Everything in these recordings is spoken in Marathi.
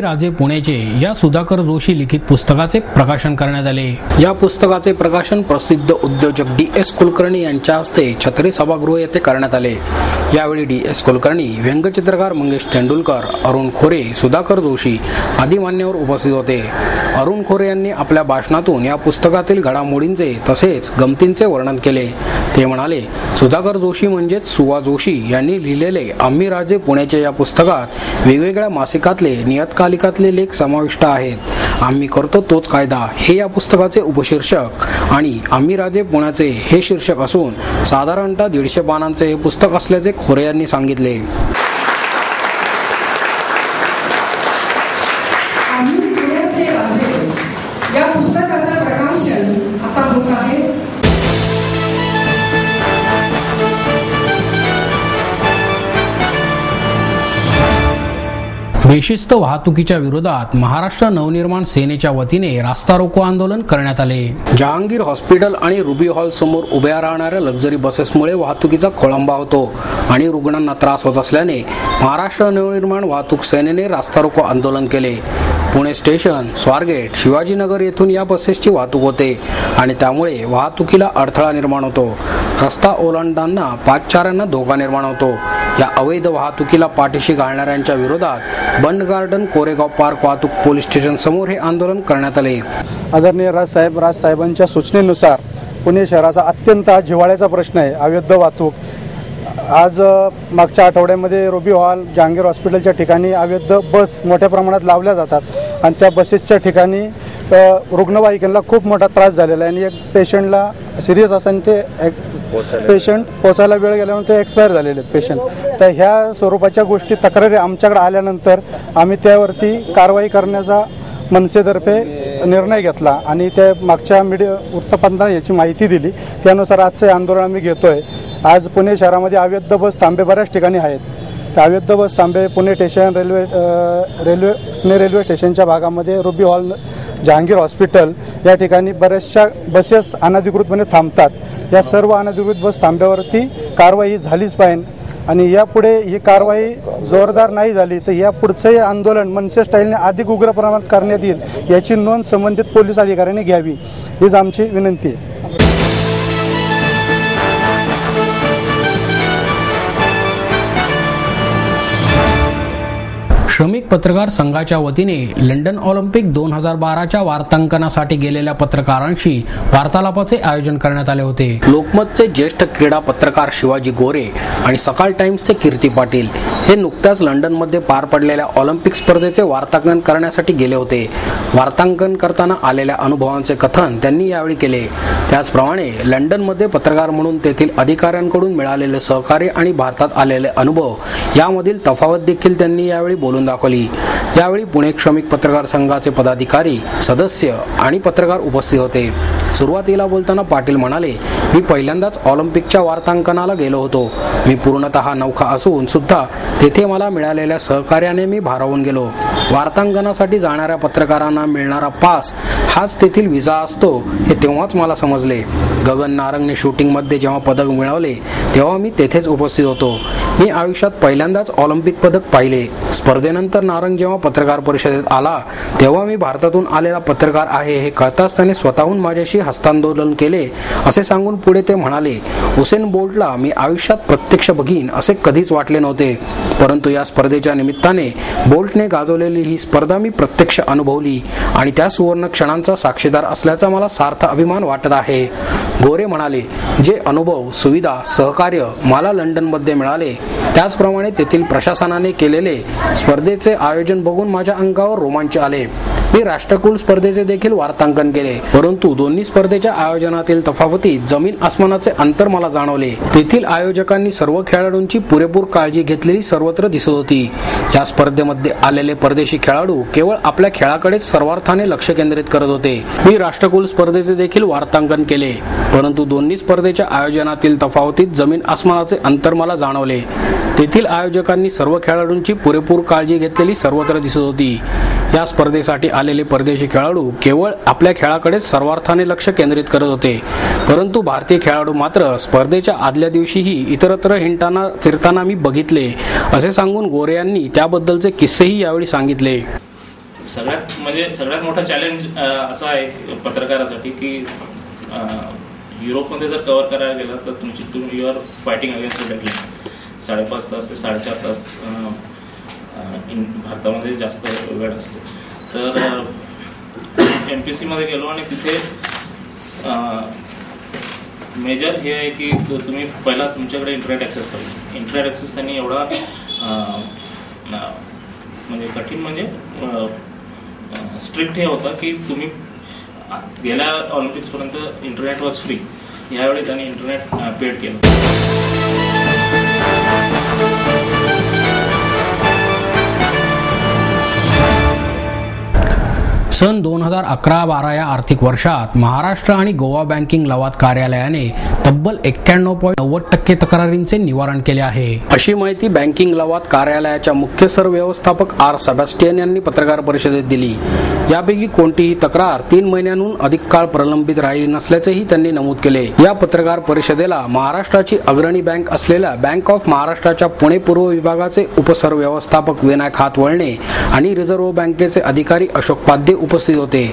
आम्ही राजे पुण्याचे या सुधाकर जोशी लिखित पुस्तकाचे प्रकाशन करण्यात आले। या पुस्तकाचे प्रकाशन प्रसिद्ध उद्योजक DS कुलकर्णी यांच्या हस्ते छत्री सभागृह येथे करण्यात आले। यावेळी DS कुलकर्णी, व्यंगचित्रकार मंगेश तेंडुलकर, अरुण खोरे, सुधाकर जोशी आदी मान्यवर उपस्थित होते। अरुण खोरे यांनी आपल्या भाषणातून या पुस्तकातील घडामोडींचे तसेच गमतींचे वर्णन केले। ते म्हणाले, सुधाकर जोशी म्हणजेच सुवा जोशी यांनी लिहिलेले आम्ही राजे पुण्याचे या पुस्तकात वेगवेगळ्या मासिकातले नियतकालिकातले लेख समाविष्ट आहेत। आम्ही करतो तोच कायदा हे या पुस्तकाचे उपशीर्षक आणि आम्ही राजे पुण्याचे हे शीर्षक असून साधारणतः 150 पानांचे हे पुस्तक असल्याचे खोरे यांनी सांगितले। या पुस्तकाचे प्रकाशन आता होत आहे। बेशिस्त वाहतुकीच्या विरोधात महाराष्ट्र नवनिर्माण सेनेच्या वतीने रास्ता रोको आंदोलन करण्यात आले। जहांगीर हॉस्पिटल आणि रुबी हॉल समोर उभ्या राहणाऱ्या लक्झरी बसेसमुळे वाहतुकीचा खोळंबा होतो आणि रुग्णांना त्रास होत असल्याने महाराष्ट्र नवनिर्माण वाहतूक सेनेने रास्ता रोको आंदोलन केले। पुणे स्टेशन, स्वारगेट, शिवाजीनगर येथून या बसेसची वाहतूक होते आणि त्यामुळे वाहतुकीला अडथळा निर्माण होतो। रस्ता ओलांडताना पादचाऱ्यांना धोका निर्माण होतो। या अवैध वाहतुकीला पाठीशी घालणाऱ्यांच्या विरोधात बंड गार्डन, कोरेगाव पार्क वाहतूक पोलीस स्टेशन समोर हे आंदोलन करण्यात आले। आदरणीय राजसाहेबांच्या सूचनेनुसार पुणे शहराचा अत्यंत जिव्हाळ्याचा प्रश्न आहे अवैध वाहतूक। आज मागच्या आठवड्यामध्ये रुबी हॉल, जहांगीर हॉस्पिटलच्या ठिकाणी अवैध बस मोठ्या प्रमाणात लावल्या जातात आणि त्या बसेसच्या ठिकाणी रुग्णवाहिकांना खूप मोठा त्रास झालेला आहे आणि एक पेशंटला सिरियस असताना ते पेशंट पोचायला वेळ गेल्यामुळे ते एक्सपायर झालेले आहेत पेशंट। तर ह्या स्वरूपाच्या गोष्टी तक्रारी आमच्याकडे आल्यानंतर आम्ही त्यावरती कारवाई करण्याचा मनसेतर्फे निर्णय घेतला आणि त्या मागच्या वृत्तपत्राने याची माहिती दिली। त्यानुसार आजचे आंदोलन आम्ही घेतोय। आज पुणे शहरामध्ये अवैध बस थांबे बऱ्याच ठिकाणी आहेत। त्या अवैध बस थांबे पुणे स्टेशन, पुणे रेल्वे स्टेशनच्या भागामध्ये रुबी हॉल, जहांगीर हॉस्पिटल या ठिकाणी बऱ्याचशा बसेस अनधिकृतपणे थांबतात। या सर्व अनधिकृत बस थांब्यावरती कारवाई झालीच पाहिजे आणि यापुढे ही कारवाई जोरदार नाही झाली तर या पुढचे आंदोलन मनसे स्टाईलने अधिक उग्र प्रमाणात करण्यात येईल याची नोंद संबंधित पोलीस अधिकाऱ्यांनी घ्यावी हीच आमची विनंती आहे। श्रमिक पत्रकार संघाच्या वतीने लंडन ऑलिम्पिक 2012च्या वार्तांकनासाठी गेलेल्या पत्रकारांशी वार्तालापाचे आयोजन करण्यात आले होते। लोकमतचे ज्येष्ठ क्रीडा पत्रकार शिवाजी गोरे आणि सकाळ टाइम्सचे कीर्ती पाटील हे नुकत्याच लंडनमध्ये पार पडलेल्या ऑलिम्पिक स्पर्धेचे वार्तांकन करण्यासाठी गेले होते। वार्तांकन करताना आलेल्या अनुभवांचे कथन त्यांनी यावेळी केले। त्याचप्रमाणे लंडनमध्ये पत्रकार म्हणून तेथील अधिकाऱ्यांकडून मिळालेले सहकार्य आणि भारतात आलेले अनुभव यामधील तफावत देखील त्यांनी यावेळी बोलून दाखवली। यावेळी पुणे श्रमिक पत्रकार संघाचे पदाधिकारी, सदस्य आणि पत्रकार उपस्थित होते। सुरुवातीला बोलताना पाटील म्हणाले, मी पहिल्यांदाच ऑलिम्पिकच्या वार्तांकनाला गेलो होतो। मी पूर्णतः नौखा असून सुद्धा तेथे मला मिळालेल्या सहकार्याने मी भारावून गेलो। वार्तांकनासाठी जाणाऱ्या पत्रकारांना मिळणारा पास हाच तेथील विजा असतो हे तेव्हाच मला समजले। गगन नारंगने शूटिंगमध्ये जेव्हा पदक मिळवले तेव्हा मी तेथेच उपस्थित होतो। मी आयुष्यात पहिल्यांदाच ऑलिम्पिक पदक पाहिले। स्पर्धेनंतर नारंग जेव्हा पत्रकार परिषदेत आला तेव्हा मी भारतातून आलेला पत्रकार आहे हे कळताच त्याने स्वतःहून माझ्याशी हस्तांदोलन केले असे सांगून पुढे ते म्हणाले, हुसेन बोल्टला मी आयुष्यात प्रत्यक्ष बघीन असे कधीच वाटले नव्हते, परंतु या स्पर्धेच्या निमित्ताने बोल्टने गाजवलेली ही स्पर्धा मी प्रत्यक्ष अनुभवली आणि त्या सुवर्ण क्षणांचा साक्षीदार असल्याचा मला सार्थ अभिमान वाटत आहे। गोरे म्हणाले, जे अनुभव, सुविधा, सहकार्य मला लंडनमध्ये मिळाले त्याचप्रमाणे तेथील प्रशासनाने केलेले स्पर्धेचे आयोजन बघून माझ्या अंगावर रोमांच आले। मी राष्ट्रकुल स्पर्धेचे देखील वार्तांकन केले, परंतु दोन्ही स्पर्धेच्या आयोजनातील तफावतीत जमीन आसमानाचे अंतर मला जाणवले। तेथील आयोजकांनी सर्व खेळाडूंची पुरेपूर काळजी घेतलेली सर्वत्र दिसत होती। या स्पर्धेमध्ये आलेले परदेशी खेळाडू केवळ आपल्या खेळाकडेच सर्वार्थाने लक्ष केंद्रित करत होते। मी राष्ट्रकुल स्पर्धेचे देखील वार्तांकन केले, परंतु दोन्ही स्पर्धेच्या आयोजनातील तफावतीत जमीन आसमानाचे अंतर मला जाणवले। तेथील आयोजकांनी सर्व खेळाडूंची पुरेपूर काळजी घेतलेली सर्वत्र दिसत होती। या स्पर्धेसाठी आलेले परदेशी खेळाडू केवळ आपल्या खेळाकडेच सर्वार्थाने लक्ष केंद्रित करत होते, परंतु भारतीय खेळाडू मात्र स्पर्धेच्या आदल्या दिवशीही इतरत्र हिंडताना फिरताना मी बघितले असे सांगून गोरे यांनी त्याबद्दलचे किस्सेही यावेळी सांगितले। सगळ्यात मोठा चॅलेंज असा आहे पत्रकारासाठी की युरोपमध्ये जर कव्हर करायला गेला तर तुम्ही you are fighting against deadline. 5.5 तास ते 4.5 तास भारतामध्ये जास्त वेळ असतो. तर MPC मध्ये गेलो आणि तिथे मेजर हे आहे की तुम्ही पहिला तुमच्याकडे इंटरनेट ॲक्सेस पाहिजे. इंटरनेट ॲक्सेस त्यांनी एवढा म्हणजे कठीण म्हणजे स्ट्रिक्ट हे होता की तुम्ही गेल्या ऑलिम्पिक्सपर्यंत इंटरनेट वॉज फ्री. यावेळी त्यांनी इंटरनेट पेड केलं. सन 2011-12 या आर्थिक वर्षात महाराष्ट्र आणि गोवा बँकिंग लवाद कार्यालयाने तब्बल 91.90% तक्रारींचे निवारण केले आहे, अशी माहिती बँकिंग लवाद कार्यालयाच्या मुख्य सरव्यवस्थापक आर सेबॅस्टियन यांनी पत्रकार परिषदेत दिली. यापैकी कोणतीही तक्रार 3 महिन्यांहून अधिक काळ प्रलंबित राहिली नसल्याचेही त्यांनी नमूद केले. या पत्रकार परिषदेला महाराष्ट्राची अग्रणी बँक असलेल्या बँक ऑफ महाराष्ट्राच्या पुणे पूर्व विभागाचे उपसरव्यवस्थापक विनायक हातवळणे आणि रिझर्व्ह बँकेचे अधिकारी अशोक पाध्ये उपस्थित होते.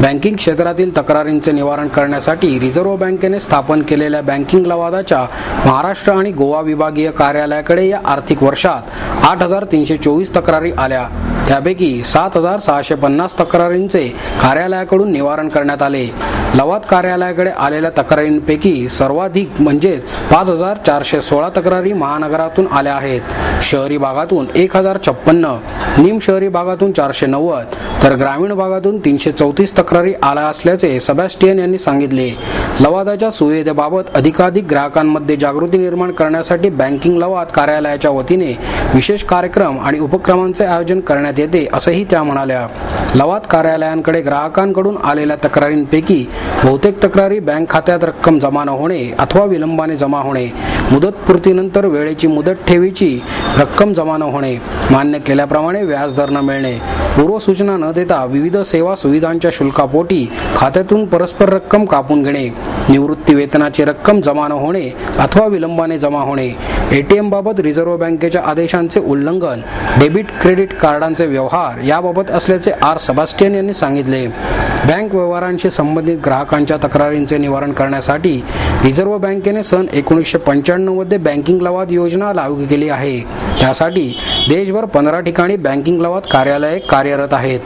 बँकिंग क्षेत्रातील तक्रारींचे निवारण करण्यासाठी रिझर्व्ह बँकेने स्थापन केलेल्या बँकिंग लवादाच्या महाराष्ट्र आणि गोवा विभागीय कार्यालयाकडे या आर्थिक वर्षात 8,324 तक्रारी आल्या. त्यापैकी 7,650 तक्रारींचे कार्यालयाकडून निवारण करण्यात आले. लवाद कार्यालयाकडे आलेल्या तक्रारींपैकी सर्वाधिक म्हणजेच 5,416 तक्रारी महानगरातून आल्या आहेत. शहरी भागातून 1,056, निम शहरी भागातून 490 तर ग्रामीण भागातून 334 तक्रारी आल्या असल्याचे सेबॅस्टियन यांनी सांगितले. लवादाच्या सुविधेबाबत अधिकाधिक ग्राहकांमध्ये जागृती निर्माण करण्यासाठी बँकिंग लवाद कार्यालयाच्या वतीने विशेष कार्यक्रम आणि उपक्रमांचे आयोजन करण्यात येते, असंही त्या म्हणाल्या. लवाद कार्यालयांकडे ग्राहकांकडून आलेल्या तक्रारींपैकी बहुतेक तक्रारी बँक खात्यात रक्कम जमा न होणे अथवा विलंबाने जमा होणे, मुदतपूर्तीनंतर वेळेची मुदत ठेवीची रक्कम जमा न होणे, मान्य केल्याप्रमाणे व्याजदर न मिळणे, पूर्वसूचना न देता विविध सेवा सुविधांच्या शुल्कापोटी खात्यातून परस्पर रक्कम कापून घेणे, निवृत्ती वेतनाची रक्कम जमा न होणे अथवा विलंबाने जमा होणे, ATM बाबत रिझर्व्ह बँकेच्या आदेशांचे उल्लंघन, डेबिट क्रेडिट कार्डांचे व्यवहार याबाबत असल्याचे आर सेबॅस्टियन यांनी सांगितले. बँक व्यवहारांशी संबंधित ग्राहकांच्या तक्रारींचे निवारण करण्यासाठी रिझर्व्ह बँकेने सन 1995 मध्ये बँकिंग लवाद योजना लागू केली आहे. त्यासाठी देशभर 15 ठिकाणी बँकिंग लवाद कार्यालये कार्यरत आहेत.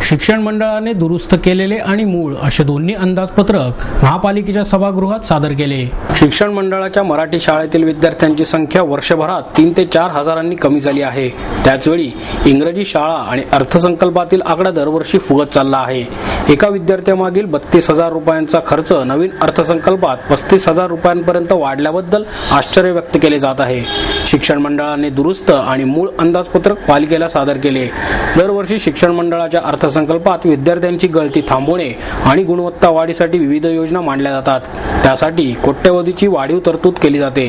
शिक्षण मंडळाने दुरुस्त केलेले आणि मूळ असे दोन्ही अंदाजपत्रक महापालिकेच्या सभागृहात सादर केले. शिक्षण मंडळाच्या मराठी शाळेतील विद्यार्थ्यांची संख्या वर्षभरात 3 ते 4 हजारांनी कमी झाली आहे. त्याचवेळी इंग्रजी शाळा आणि अर्थसंकल्पातील आकडा दरवर्षी फुगत चालला आहे. एका विद्यार्थ्यामागील 32,000 रुपयांचा खर्च नवीन अर्थसंकल्पात 35,000 रुपयांपर्यंत वाढल्याबद्दल आश्चर्य व्यक्त केले जात आहे. शिक्षण मंडळाने दुरुस्त आणि मूळ अंदाजपत्रक पालिकेला सादर केले. दरवर्षी शिक्षण मंडळाच्या अर्थसंकल्पात विद्यार्थ्यांची गळती थांबवणे आणि गुणवत्ता वाढीसाठी विविध योजना मांडल्या जातात. त्यासाठी कोट्यवधीची वाढीव तरतूद केली जाते.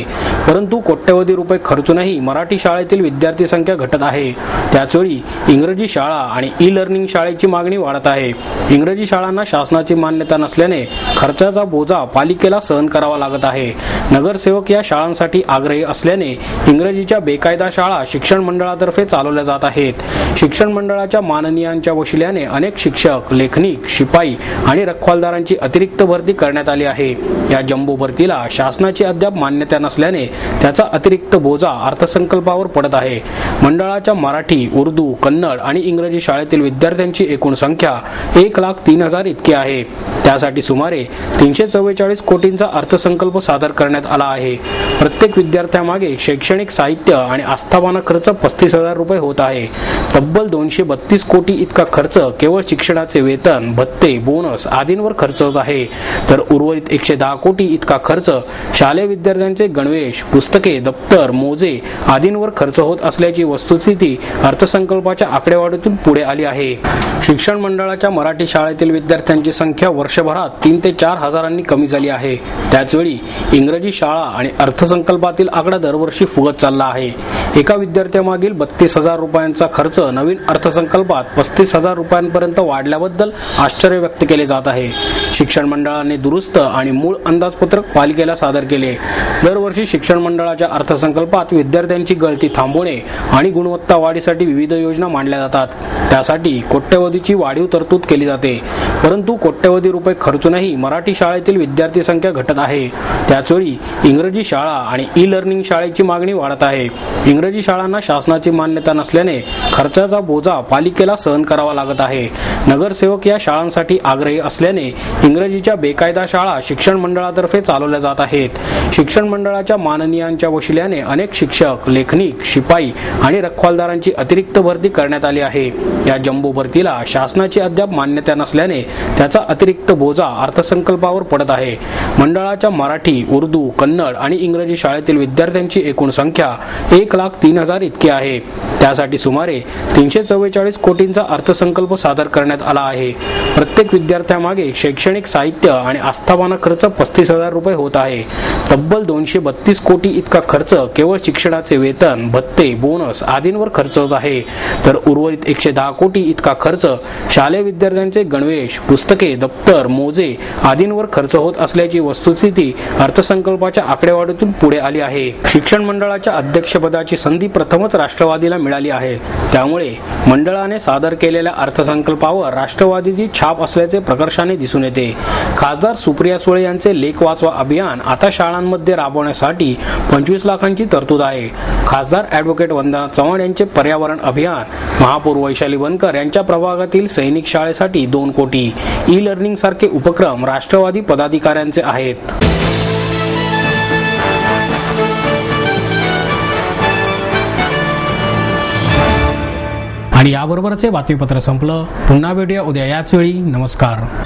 परंतु कोट्यवधी रुपये खर्चूनही मराठी शाळेतील विद्यार्थी संख्या घटत आहे. त्याचवेळी इंग्रजी शाळा आणि ई-लर्निंग शाळेची मागणी वाढत आहे. इंग्रजी शाळांना शासनाची मान्यता नसल्याने खर्चाचा बोजा पालिकेला सहन करावा लागत आहे. नगरसेवक या शाळांसाठी आग्रही असल्याने इंग्रजीच्या बेकायदा शाळा शिक्षण मंडळातर्फे चालवल्या जात आहेत. शिक्षण मंडळाच्या माननीयांच्या वशिल्याने अनेक शिक्षक, लेखनिक, शिपाई आणि रखवालदारांची अतिरिक्त भरती करण्यात आली आहे. या जम्बो भरतीला शासनाची अद्याप मान्यता नसल्याने त्याचा अतिरिक्त बोजा अर्थसंकल्पावर पडत आहे. मंडळाच्या मराठी, उर्दू, कन्नड आणि इंग्रजी शाळेतील विद्यार्थ्यांची एकूण संख्या 1,03,000 इतकी आहे. त्यासाठी सुमारे 344 कोटींचा अर्थसंकल्प सादर करण्यात आला आहे. प्रत्येक विद्यार्थ्यामागे शैक्षणिक साहित्य आणि आस्थापना खर्च 35,000 रुपये होत आहे. तब्बल 232 कोटी इतका खर्च केवळ शिक्षणाचे वेतन, भत्ते, बोनस आदींवर खर्च होत आहे. तर उर्वरित 110 कोटी इतका खर्च शालेय विद्यार्थ्यांचे गणवेश, पुस्तके, दप्तर, मोजे आदींवर खर्च होत असल्याची वस्तुस्थिती अर्थसंकल्पाच्या आकडेवारीतून पुढे आली आहे. शिक्षण मंडळाच्या मराठी शाळेतील विद्यार्थ्यांची संख्या वर्षभरात 3 ते 4 हजारांनी कमी झाली आहे. त्याचवेळी इंग्रजी शाळा आणि अर्थसंकल्पातील आकडा दरवर्षी फुगत चालला आहे. एका विद्यार्थ्यामागील 32,000 रुपयांचा खर्च नवीन अर्थसंकल्पात 35,000 रुपये रुपयांपर्यंत वाढल्याबद्दल आश्चर्य व्यक्त केले जात आहे. शिक्षण मंडळाने दुरुस्त आणि मूळ अंदाजपत्रक पालिकेला सादर केले. दरवर्षी शिक्षण मंडळाच्या अर्थसंकल्पात विद्यार्थ्यांची गळती थांबवणे आणि गुणवत्ता वाढीसाठी विविध योजना मांडल्या जातात. त्यासाठी कोट्यवधीची वाढीव तरतूद केली जाते. परंतु कोट्यवधी रुपये खर्चूनही मराठी शाळेतील विद्यार्थी संख्या घटत आहे. त्याचवेळी इंग्रजी शाळा आणि ई लर्निंग शाळेची मागणी वाढत आहे. इंग्रजी शाळांना शासनाची मान्यता नसल्याने खर्चाचा बोजा पालिकेला सहन करावा लागत आहे. नगरसेवक या शाळांसाठी आग्रही असल्याने इंग्रजीच्या बेकायदा शाळा शिक्षण मंडळातर्फे चालवल्या जात आहेत. शिक्षण मंडळाच्या माननीयांच्या वशिल्याने अनेक शिक्षक, लेखनिक, शिपाई आणि रखवालदारांची अतिरिक्त भरती करण्यात आली आहे. या जम्बो भरतीला शासनाची अद्याप मान्यता नसल्याने त्याचा अतिरिक्त बोजा अर्थसंकल्पावर पडत आहे. मंडळाच्या मराठी, उर्दू, कन्नड आणि इंग्रजी शाळेतील विद्यार्थ्यांची एकूण संख्या 1,03,000 इतकी आहे. त्यासाठी सुमारे 344 कोटींचा अर्थसंकल्प सादर करण्यात आला आहे. प्रत्येक विद्यार्थ्यामागे शैक्षणिक साहित्य आणि आस्थापना खर्च 35,000 रुपये होत आहे. तब्बल 232 कोटी इतका खर्च केवळ शिक्षणाचे वेतन, भत्ते, बोनस आदींवर खर्च होत आहे. तर उर्वरित 110 कोटी इतका खर्च शालेय विद्यार्थ्यांचे गणवेश, पुस्तके, दप्तर, मोजे आदींवर खर्च होत असल्याची वस्तुस्थिती अर्थसंकल्पाच्या आकडेवारीतून पुढे आली आहे. शिक्षण मंडळाच्या अध्यक्षपदाची संधी प्रथमच राष्ट्रवादीला मिळाली आहे. त्यामुळे मंडळाने सादर केलेल्या अर्थसंकल्पावर राष्ट्रवादीची छाप असल्याचे प्रकर्षाने दिसून येते. खासदार सुप्रिया सुळे यांचे लेख वाचवा अभियान आता शाळांमध्ये राबवण्यासाठी 25 लाखांची तरतूद आहे. खासदार ॲडव्होकेट वंदना चव्हाण यांचे पर्यावरण अभियान, महापौर वैशाली बनकर यांच्या प्रभागातील सैनिक शाळेसाठी 2 कोटी, ई लर्निंग सारखे उपक्रम राष्ट्रवादी पदाधिकाऱ्यांचे आहेत. आणि याबरोबरच हे बातमीपत्र संपलं. पुन्हा भेटूया उद्या याच वेळी. नमस्कार.